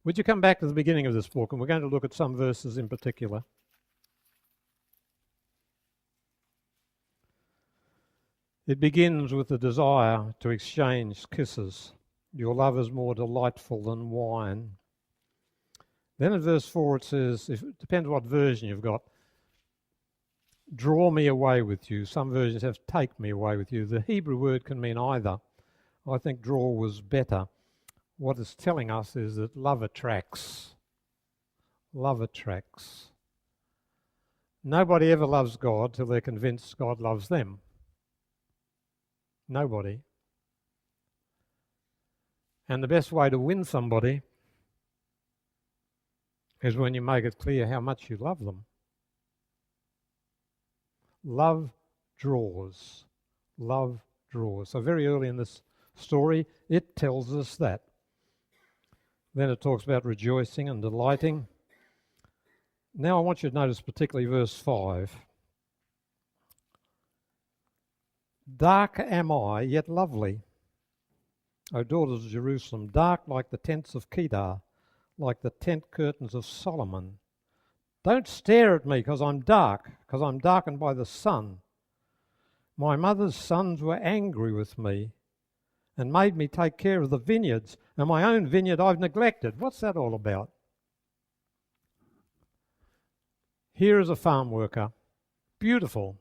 Would you come back to the beginning of this book, and we're going to look at some verses in particular. It begins with the desire to exchange kisses. Your love is more delightful than wine. Then in verse 4 it says, it depends what version you've got, draw me away with you. Some versions have take me away with you. The Hebrew word can mean either. I think draw was better. What it's telling us is that love attracts. Love attracts. Nobody ever loves God till they're convinced God loves them. Nobody. And the best way to win somebody is when you make it clear how much you love them. Love draws. Love draws. So very early in this story, it tells us that. Then it talks about rejoicing and delighting. Now I want you to notice particularly verse 5. Dark am I, yet lovely, O daughters of Jerusalem, dark like the tents of Kedar, like the tent curtains of Solomon. Don't stare at me because I'm dark, because I'm darkened by the sun. My mother's sons were angry with me and made me take care of the vineyards, and my own vineyard I've neglected. What's that all about? Here is a farm worker, beautiful,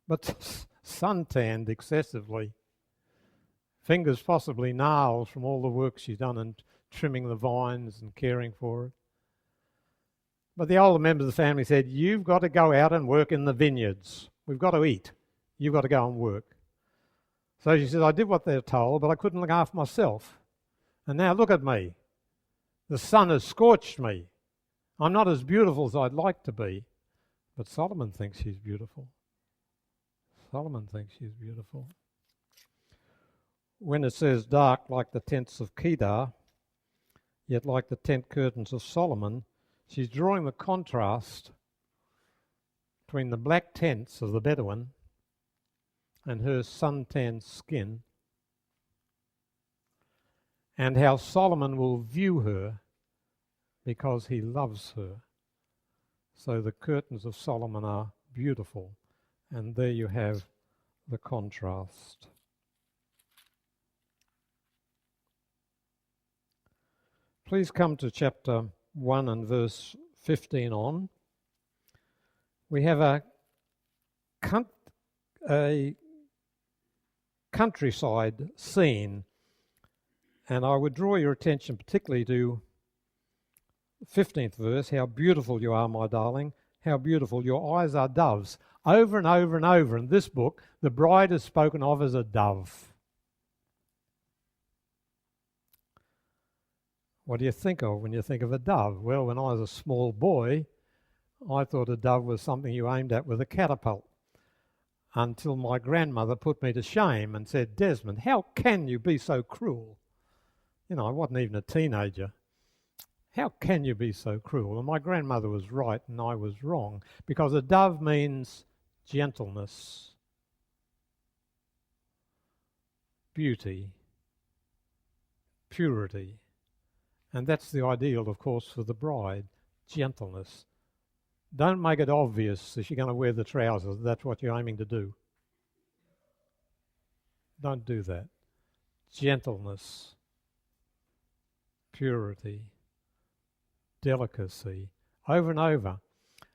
but suntanned excessively. Fingers possibly gnarled from all the work she's done in trimming the vines and caring for it. But the older members of the family said, you've got to go out and work in the vineyards. We've got to eat. You've got to go and work. So she said, I did what they were told, but I couldn't look after myself. And now look at me. The sun has scorched me. I'm not as beautiful as I'd like to be. But Solomon thinks she's beautiful. Solomon thinks she's beautiful. When it says dark like the tents of Kedar, yet like the tent curtains of Solomon, she's drawing the contrast between the black tents of the Bedouin and her suntanned skin, and how Solomon will view her because he loves her. So the curtains of Solomon are beautiful, and there you have the contrast. Please come to chapter 1 and verse 15 on. We have a countryside scene, and I would draw your attention particularly to the 15th verse, how beautiful you are, my darling, how beautiful, your eyes are doves. Over and over and over in this book, the bride is spoken of as a dove. What do you think of when you think of a dove? Well, when I was a small boy, I thought a dove was something you aimed at with a catapult, until my grandmother put me to shame and said, Desmond, how can you be so cruel? You know, I wasn't even a teenager. How can you be so cruel? And my grandmother was right and I was wrong, because a dove means gentleness, beauty, purity. And that's the ideal, of course, for the bride, gentleness. Don't make it obvious if you're going to wear the trousers that's what you're aiming to do. Don't do that. Gentleness, purity, delicacy, over and over.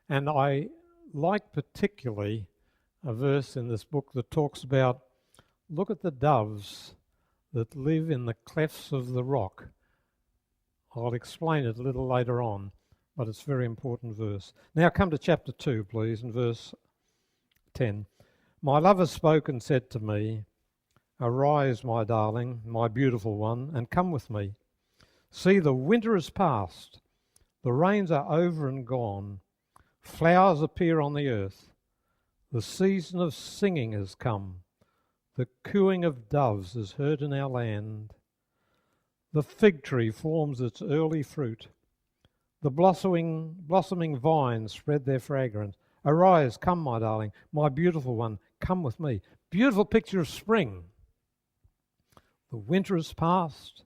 And I like particularly a verse in this book that talks about, look at the doves that live in the clefts of the rock. I'll explain it a little later on, but it's a very important verse. Now come to chapter 2, please, and verse 10. My lover spoke and said to me, arise, my darling, my beautiful one, and come with me. See, the winter is past, the rains are over and gone, flowers appear on the earth, the season of singing has come, the cooing of doves is heard in our land. The fig tree forms its early fruit. The blossoming vines spread their fragrance. Arise, come, my darling, my beautiful one, come with me. Beautiful picture of spring. The winter is past.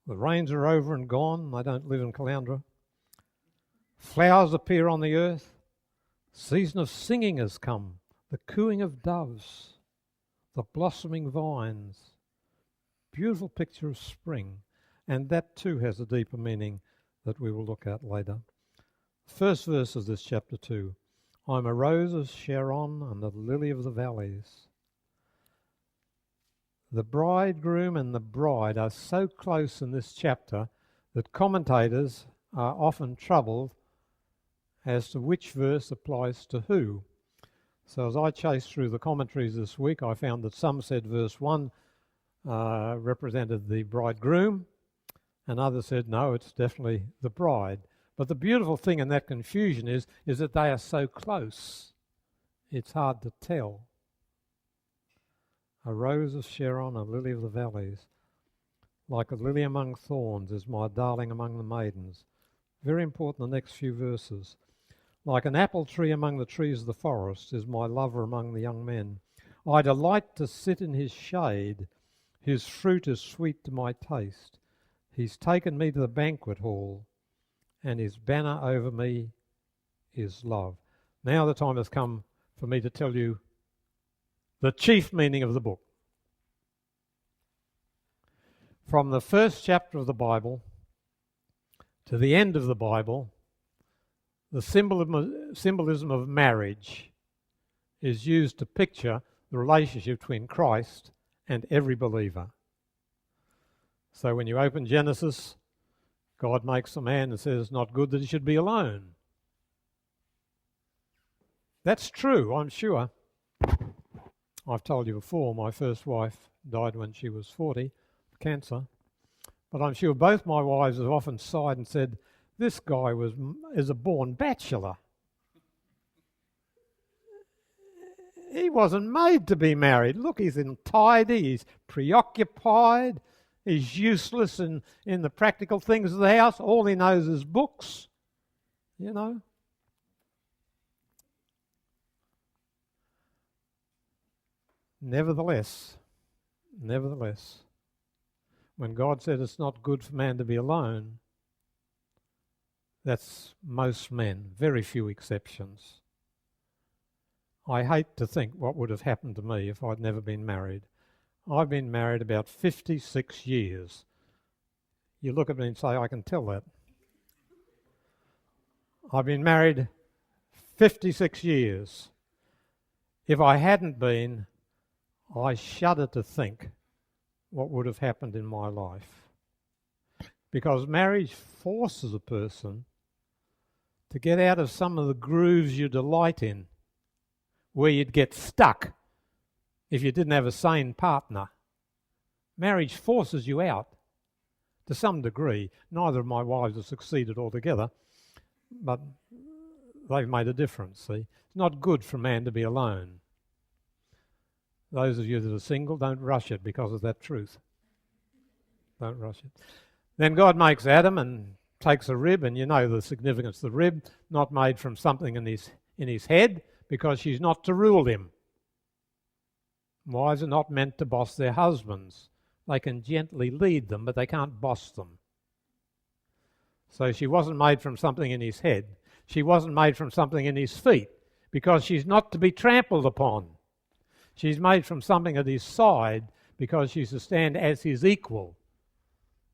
The rains are over and gone. They don't live in Caloundra. Flowers appear on the earth. Season of singing has come. The cooing of doves. The blossoming vines. Beautiful picture of spring. And that too has a deeper meaning that we will look at later. First verse of this chapter 2. I'm a rose of Sharon and the lily of the valleys. The bridegroom and the bride are so close in this chapter that commentators are often troubled as to which verse applies to who. So as I chased through the commentaries this week, I found that some said verse 1 represented the bridegroom, and others said, no, it's definitely the bride. But the beautiful thing in that confusion is that they are so close, it's hard to tell. A rose of Sharon, a lily of the valleys. Like a lily among thorns is my darling among the maidens. Very important, the next few verses. Like an apple tree among the trees of the forest is my lover among the young men. I delight to sit in his shade. His fruit is sweet to my taste. He's taken me to the banquet hall, and his banner over me is love. Now the time has come for me to tell you the chief meaning of the book. From the first chapter of the Bible to the end of the Bible, the symbolism of marriage is used to picture the relationship between Christ and every believer. So when you open Genesis, God makes a man and says it's not good that he should be alone. That's true, I'm sure. I've told you before, my first wife died when she was 40 of cancer. But I'm sure both my wives have often sighed and said, this guy is a born bachelor. He wasn't made to be married. Look, he's untidy, he's preoccupied, he's useless in the practical things of the house. All he knows is books, you know. Nevertheless, when God said it's not good for man to be alone, that's most men, very few exceptions. I hate to think what would have happened to me if I'd never been married. I've been married about 56 years. You look at me and say, I can tell that. I've been married 56 years. If I hadn't been, I shudder to think what would have happened in my life. Because marriage forces a person to get out of some of the grooves you delight in, where you'd get stuck if you didn't have a sane partner. Marriage forces you out to some degree. Neither of my wives have succeeded altogether, but they've made a difference, see. It's not good for a man to be alone. Those of you that are single, don't rush it because of that truth. Don't rush it. Then God makes Adam and takes a rib, and you know the significance of the rib, not made from something in his head, because she's not to rule him. Wives are not meant to boss their husbands. They can gently lead them, but they can't boss them. So she wasn't made from something in his head. She wasn't made from something in his feet, because she's not to be trampled upon. She's made from something at his side, because she's to stand as his equal.